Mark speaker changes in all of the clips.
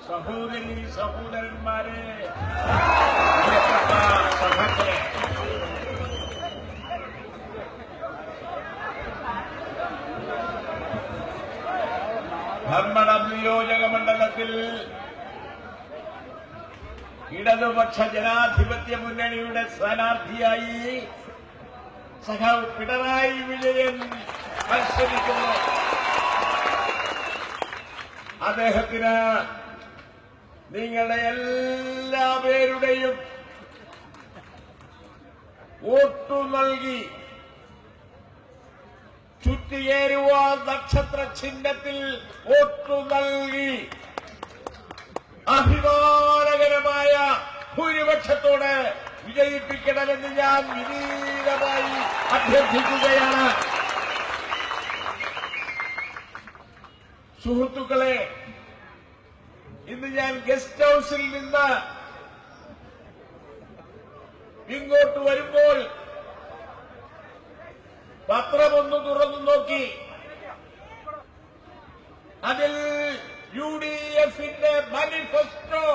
Speaker 1: സഹോദരി സഹോദരന്മാരെ, സഭകളെ, ധർമ്മട നിയോജക മണ്ഡലത്തിൽ ഇടതുപക്ഷ ജനാധിപത്യ മുന്നണിയുടെ സ്ഥാനാർത്ഥിയായി സഖാവ് പിണറായി വിജയൻ മത്സരിക്കുന്നു. അദ്ദേഹത്തിന് നിങ്ങളുടെ എല്ലാ പേരുടെയും വോട്ടു നൽകി ചുറ്റിയേരുവ നക്ഷത്ര ചിഹ്നത്തിൽ വോട്ടു നൽകി അഭിമാനകരമായ ഭൂരിപക്ഷത്തോടെ വിജയിപ്പിക്കണമെന്ന് ഞാൻ വിനീതമായി അഭ്യർത്ഥിക്കുകയാണ്. സുഹൃത്തുക്കളെ, ഇന്ന് ഞാൻ ഗസ്റ്റ് ഹൌസിൽ നിന്ന് ഇങ്ങോട്ട് വരുമ്പോൾ പത്രമൊന്ന് തുറന്നു നോക്കി. അതിൽ UDFന്റെ മാനിഫെസ്റ്റോ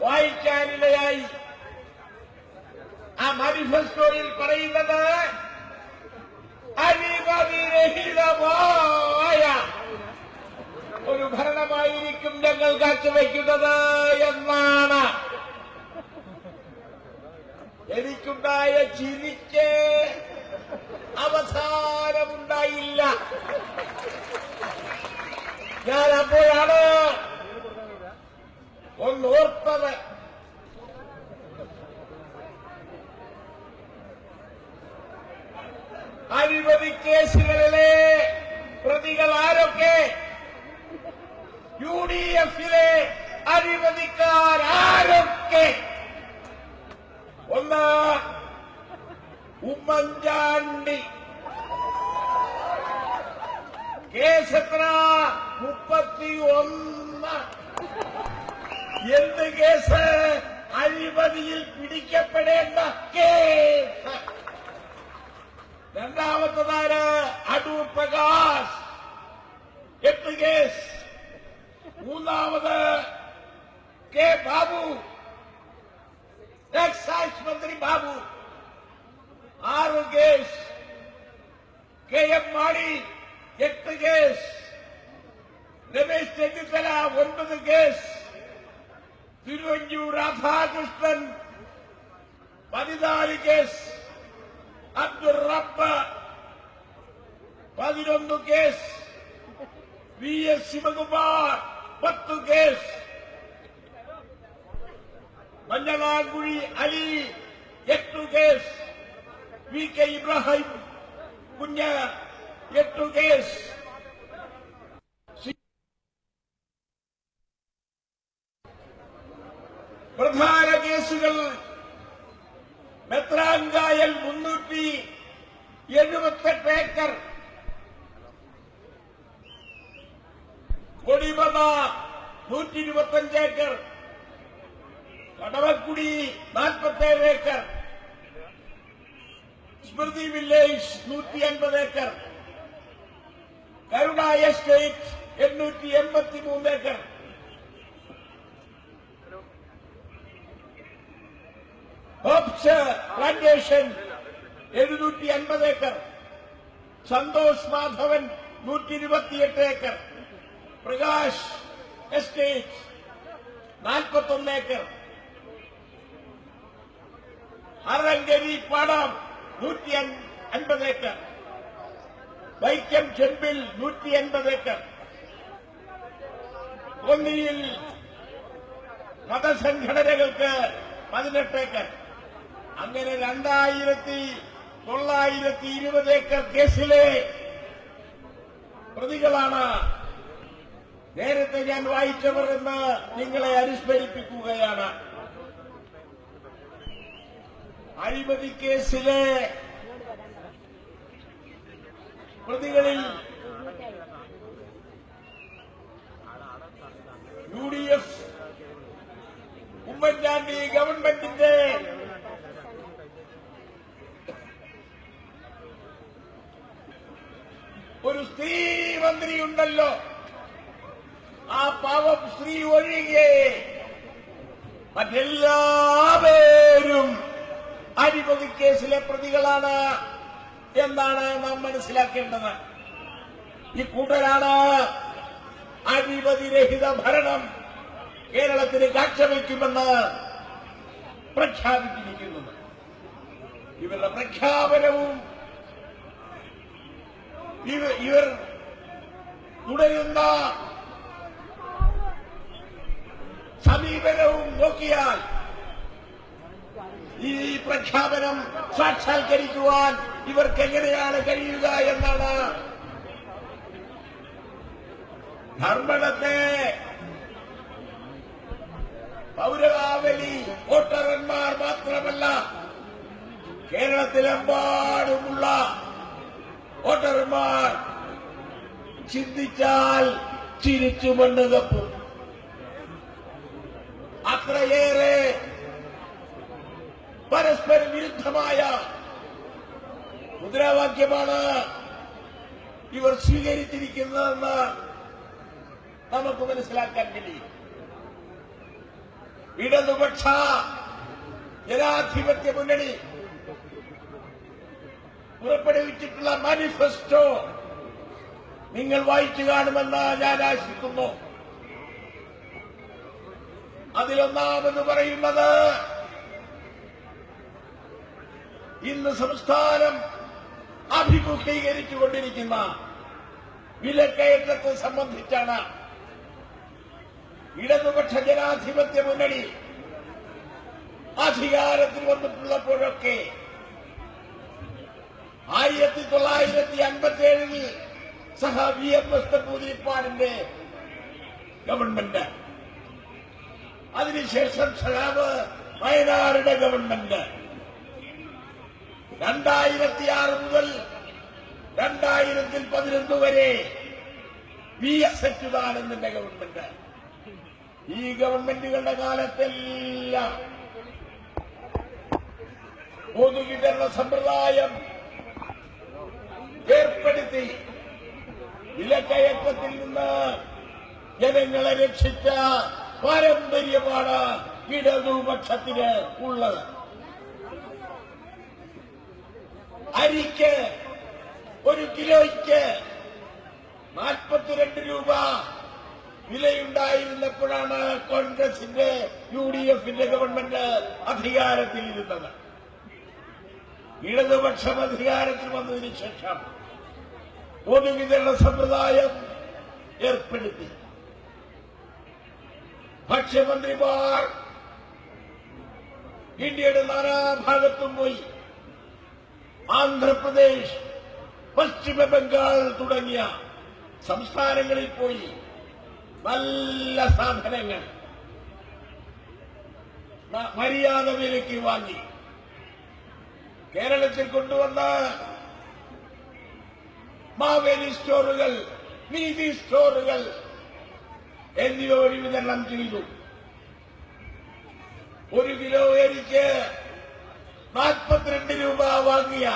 Speaker 1: വായിക്കാനിടയായി. ആ മാനിഫെസ്റ്റോയിൽ പറയുന്നത് അഴിമതിരഹിതമായ ഒരു ഭരണമായിരിക്കും ഞങ്ങൾ കാഴ്ചവെക്കുന്നത് എന്നാണ്. എനിക്കുണ്ടായ ചിരിക്ക് അവസാനമുണ്ടായില്ല. ഞാൻ അപ്പോഴാണ് ഒന്നോർത്തത്. അഴിമതി കേസുകളിലെ പ്രതികൾ ആരൊക്കെ? UDFിലെ അഴിമതിക്കാരൊക്കെ? ഒന്ന്, ഉമ്മൻചാണ്ടി. കേസ് എത്ര? 31. എന്ത് കേസ്? അഴിമതിയിൽ പിടിക്കപ്പെടേണ്ട കേസ്. രണ്ടാമത്തതാണ് അടൂർ പ്രകാശ്, 8 കേസ്. മൂന്നാമത് കെ ബാബു, എക്സൈസ് മന്ത്രി Babu, 6 case. KM Mani, 8 case. Ramesh Chennithala, 9 case. Thiruvanchoor Radhakrishnan, 14 case. Abdul Rabb, 11 case. VS Sivakumar, 10 case. Manjalamkuzhi Ali, 8 case. VK Ebrahim Kunju, 8 case. പ്രധാന കേസുകൾ: Methrankayal 378 acre, Kodimatha 125 acre, Kadavakkudi 47 acre, Smrithi village 150 acre, Karuna estate 883 acre, hopes plantation 750 acre, Santhosh Madhavan 128 acre, Prakash estate 41 acre, അറങ്കരി പാടം 150 ഏക്കർ, വൈക്കം ചെമ്പിൽ 180 ഏക്കർ, കൊന്നിയിൽ മതസംഘടനകൾക്ക് 18 ഏക്കർ. അങ്ങനെ 2920 ഏക്കർ കേസിലെ പ്രതികളാണ് നേരത്തെ ഞാൻ വായിച്ചവർ എന്ന് നിങ്ങളെ അനുസ്മരിപ്പിക്കുകയാണ്. അഴിമതി കേസിലെ പ്രതികളിൽ UDF ഉമ്മൻചാണ്ടി ഗവൺമെന്റിന്റെ ഒരു സ്ത്രീ മന്ത്രിയുണ്ടല്ലോ, സ്ത്രീ ഒഴികെ മറ്റെല്ലാവരും അഴിമതി കേസിലെ പ്രതികളാണ് എന്നാണ് നാം മനസ്സിലാക്കേണ്ടത്. ഈ കൂട്ടരാണ് അഴിമതിരഹിത ഭരണം കേരളത്തിന് കാഴ്ചവെക്കുമെന്ന് പ്രഖ്യാപിച്ചിരിക്കുന്നത്. ഇവരുടെ പ്രഖ്യാപനവും ഇവർ തുടരുന്ന സമീപനവും നോക്കിയാൽ ഈ പ്രഖ്യാപനം സാക്ഷാത്കരിക്കുവാൻ ഇവർക്ക് എങ്ങനെയാണ് കഴിയുക എന്നാണ്. ധർമ്മടത്തെ പൗരാവലി വോട്ടർമാർ മാത്രമല്ല, കേരളത്തിലെമ്പാടുമുള്ള വോട്ടർമാർ ചിന്തിച്ചാൽ ചിരിച്ചു മണ്ണ് തപ്പും. അത്രയേറെ പരസ്പര വിരുദ്ധമായ മുദ്രാവാക്യമാണ് ഇവർ സ്വീകരിച്ചിരിക്കുന്നതെന്ന് നമുക്ക് മനസ്സിലാക്കാൻ കഴിയും. ഇടതുപക്ഷ ജനാധിപത്യ മുന്നണി പുറപ്പെടുവിച്ചിട്ടുള്ള മാനിഫെസ്റ്റോ നിങ്ങൾ വായിച്ചു കാണുമെന്ന് ഞാൻ ആശിക്കുന്നു. അതിലൊന്നാമെന്ന് പറയുന്നത്, ഇന്ന് സംസ്ഥാനം അഭിമുഖീകരിച്ചുകൊണ്ടിരിക്കുന്ന വിലക്കയറ്റത്തെ സംബന്ധിച്ചാണ്. ഇടതുപക്ഷ ജനാധിപത്യ മുന്നണി അധികാരത്തിൽ വന്നിട്ടുള്ളപ്പോഴൊക്കെ 1957 സഹ VMS നമ്പൂതിരിപ്പാടിന്റെ ഗവൺമെന്റ്, അതിനുശേഷം സഖാവ് വയനാടിന്റെ ഗവൺമെന്റ്, 2006 മുതൽ 2011 വരെ VS അച്യുതാനന്ദന്റെ ഗവൺമെന്റ്. ഈ ഗവൺമെന്റുകളുടെ കാലത്തെല്ലാം പൊതുവിതരണ സമ്പ്രദായം ഏർപ്പെടുത്തി വിലക്കയറ്റത്തിൽ നിന്ന് ജനങ്ങളെ രക്ഷിച്ച പാരമ്പര്യമാണ് ഇടതുപക്ഷത്തിന് ഉള്ളത്. അരിക്ക് 1 കിലോയ്ക്ക് 42 രൂപ വിലയുണ്ടായിരുന്നപ്പോഴാണ് കോൺഗ്രസിന്റെ UDFന്റെ ഗവൺമെന്റ് അധികാരത്തിൽ ഇരുന്നത്. ഇടതുപക്ഷം അധികാരത്തിൽ വന്നതിന് ശേഷം പൊതുവിതരണ സമ്പ്രദായം ഏർപ്പെടുത്തി. ഭക്ഷ്യമന്ത്രിമാർ ഇന്ത്യയുടെ നാനാഭാഗത്തും പോയി. ആന്ധ്രാപ്രദേശ്, പശ്ചിമ ബംഗാൾ തുടങ്ങിയ സംസ്ഥാനങ്ങളിൽ പോയി നല്ല സാധനങ്ങൾ മര്യാദ വിലയ്ക്ക് വാങ്ങി കേരളത്തിൽ കൊണ്ടുവന്ന് മാവേലി സ്റ്റോറുകൾ, നീതി സ്റ്റോറുകൾ എന്നിവ വഴി വിതരണം ചെയ്തു. 1 കിലോ അരിക്ക് 42 രൂപ വാങ്ങിയ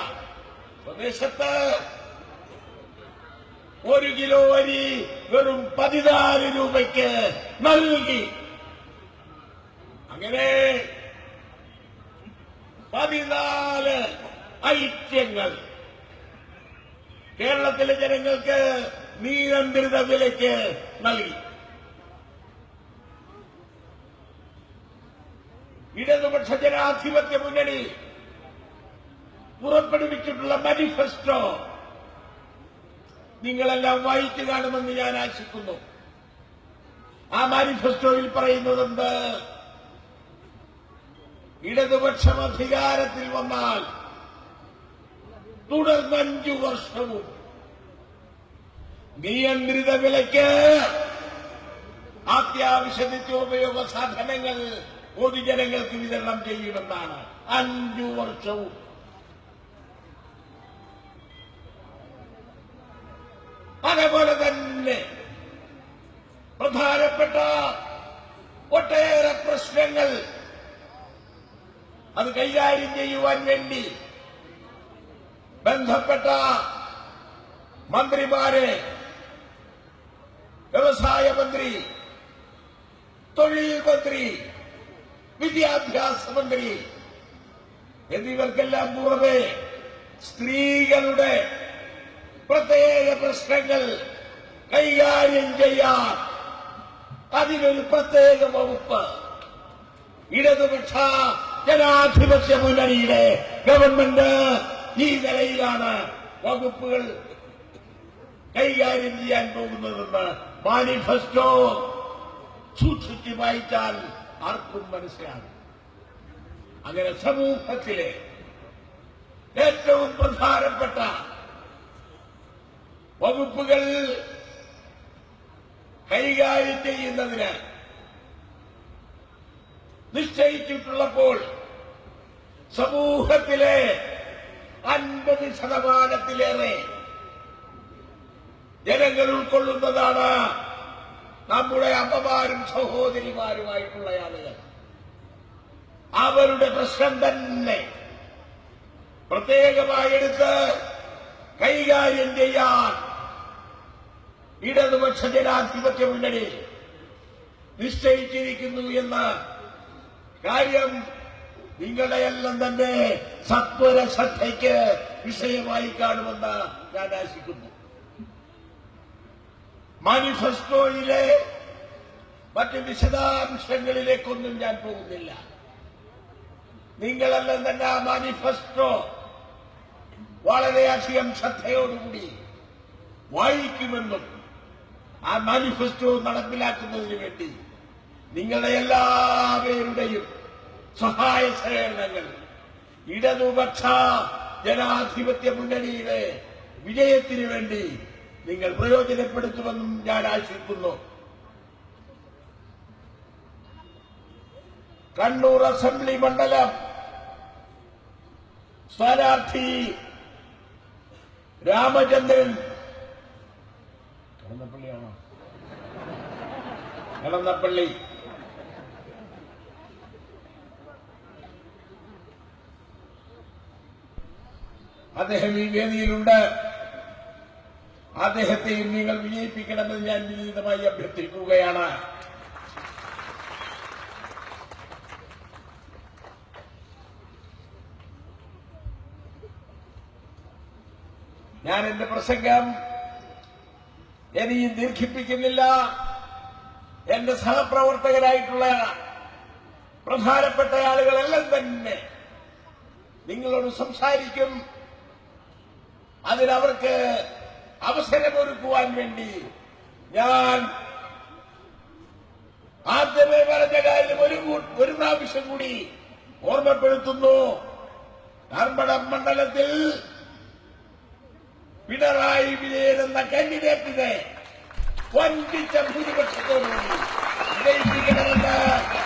Speaker 1: പ്രദേശത്ത് 1 കിലോ അരി വെറും 14 രൂപയ്ക്ക് നൽകി. അങ്ങനെ 14 ഐറ്റങ്ങൾ കേരളത്തിലെ ജനങ്ങൾക്ക് നിയന്ത്രിത വിലയ്ക്ക് നൽകി. ഇടതുപക്ഷ ജനാധിപത്യ മുന്നണി പുറപ്പെടുവിച്ചിട്ടുള്ള മാനിഫെസ്റ്റോ നിങ്ങളെല്ലാം വായിച്ചു കാണുമെന്ന് ഞാൻ ആശിക്കുന്നു. ആ മാനിഫെസ്റ്റോയിൽ പറയുന്നതെന്ത്? ഇടതുപക്ഷം അധികാരത്തിൽ വന്നാൽ തുടർന്ന് 5 വർഷവും നിയന്ത്രിത വിലയ്ക്ക് അത്യാവശ്യ നിത്യോപയോഗ സാധനങ്ങൾ പൊതുജനങ്ങൾക്ക് വിതരണം ചെയ്യുമെന്നാണ്. 5 വർഷവും. അതേപോലെ തന്നെ പ്രധാനപ്പെട്ട ഒട്ടേറെ പ്രശ്നങ്ങൾ അത് കൈകാര്യം ചെയ്യുവാൻ വേണ്ടി ബന്ധപ്പെട്ട മന്ത്രിമാരെ, വ്യവസായ മന്ത്രി, തൊഴിൽ മന്ത്രി, വിദ്യാഭ്യാസ മന്ത്രി എന്നിവർക്കെല്ലാം പുറമെ സ്ത്രീകളുടെ പ്രത്യേക പ്രശ്നങ്ങൾ കൈകാര്യം ചെയ്യാൻ അതിനൊരു പ്രത്യേക വകുപ്പ് ഇടതുപക്ഷ ജനാധിപത്യ മുന്നണിയുടെ ഗവൺമെന്റ് ഈ നിലയിലാണ് വകുപ്പുകൾ കൈകാര്യം ചെയ്യാൻ പോകുന്നതെന്ന് മാനിഫെസ്റ്റോ സൂക്ഷിച്ച് വായിച്ചാൽ ആർക്കും മനസ്സിലാകും. അങ്ങനെ സമൂഹത്തിലെ ഏറ്റവും പ്രധാനപ്പെട്ട വകുപ്പുകൾ കൈകാര്യം ചെയ്യുന്നതിന് നിശ്ചയിച്ചിട്ടുള്ളപ്പോൾ സമൂഹത്തിലെ 50% ജനങ്ങൾ ഉൾക്കൊള്ളുന്നതാണ് നമ്മുടെ അമ്മമാരും സഹോദരിമാരുമായിട്ടുള്ള ആളുകൾ. അവരുടെ പ്രശ്നം തന്നെ പ്രത്യേകമായെടുത്ത് കൈകാര്യം ചെയ്യാൻ ഇടതുപക്ഷ ജനാധിപത്യ മുന്നണി നിശ്ചയിച്ചിരിക്കുന്നു എന്ന കാര്യം നിങ്ങളുടെയെല്ലാം തന്നെ സത്വര ശ്രദ്ധയ്ക്ക് വിഷയമായി കാണുമെന്ന് ഞാൻ ആശിക്കുന്നു. മാനിഫെസ്റ്റോയിലെ മറ്റ് വിശദാംശങ്ങളിലേക്കൊന്നും ഞാൻ പോകുന്നില്ല. നിങ്ങളെല്ലാം തന്നെ ആ മാനിഫെസ്റ്റോ വളരെയധികം ശ്രദ്ധയോടുകൂടി വായിക്കുമെന്നും ആ മാനിഫെസ്റ്റോ നടപ്പിലാക്കുന്നതിന് വേണ്ടി നിങ്ങളുടെ എല്ലാവരുടെയും സഹായ സഹകരണങ്ങൾ ഇടതുപക്ഷ ജനാധിപത്യ മുന്നണിയുടെ വിജയത്തിനു വേണ്ടി നിങ്ങൾ പ്രയോജനപ്പെടുത്തുമെന്നും ഞാൻ ആശിക്കുന്നു. കണ്ണൂർ അസംബ്ലി മണ്ഡലം സ്ഥാനാർത്ഥി രാമചന്ദ്രൻ കടന്നപ്പള്ളി അദ്ദേഹം ഈ വേദിയിലുണ്ട്. അദ്ദേഹത്തെയും നിങ്ങൾ വിജയിപ്പിക്കണമെന്ന് ഞാൻ വിനീതമായി അഭ്യർത്ഥിക്കുകയാണ്. ഞാൻ എന്റെ പ്രസംഗം ഇനിയും ദീർഘിപ്പിക്കുന്നില്ല. എന്റെ സഹപ്രവർത്തകരായിട്ടുള്ള പ്രധാനപ്പെട്ട ആളുകളെല്ലാം തന്നെ നിങ്ങളോട് സംസാരിക്കും. അതിനവർക്ക് അവസരമൊരുക്കുവാൻ വേണ്ടി ഞാൻ ആദ്യമേ പറഞ്ഞ കാര്യം ഒരു പ്രാവശ്യം കൂടി ഓർമ്മപ്പെടുത്തുന്നു. ധർമ്മടം മണ്ഡലത്തിൽ പിണറായി വിജയൻ എന്ന കാൻഡിഡേറ്റിനെ വൻപിച്ച ഭൂരിപക്ഷത്തോടുകൂടി വിജയിപ്പിക്കണമെന്ന്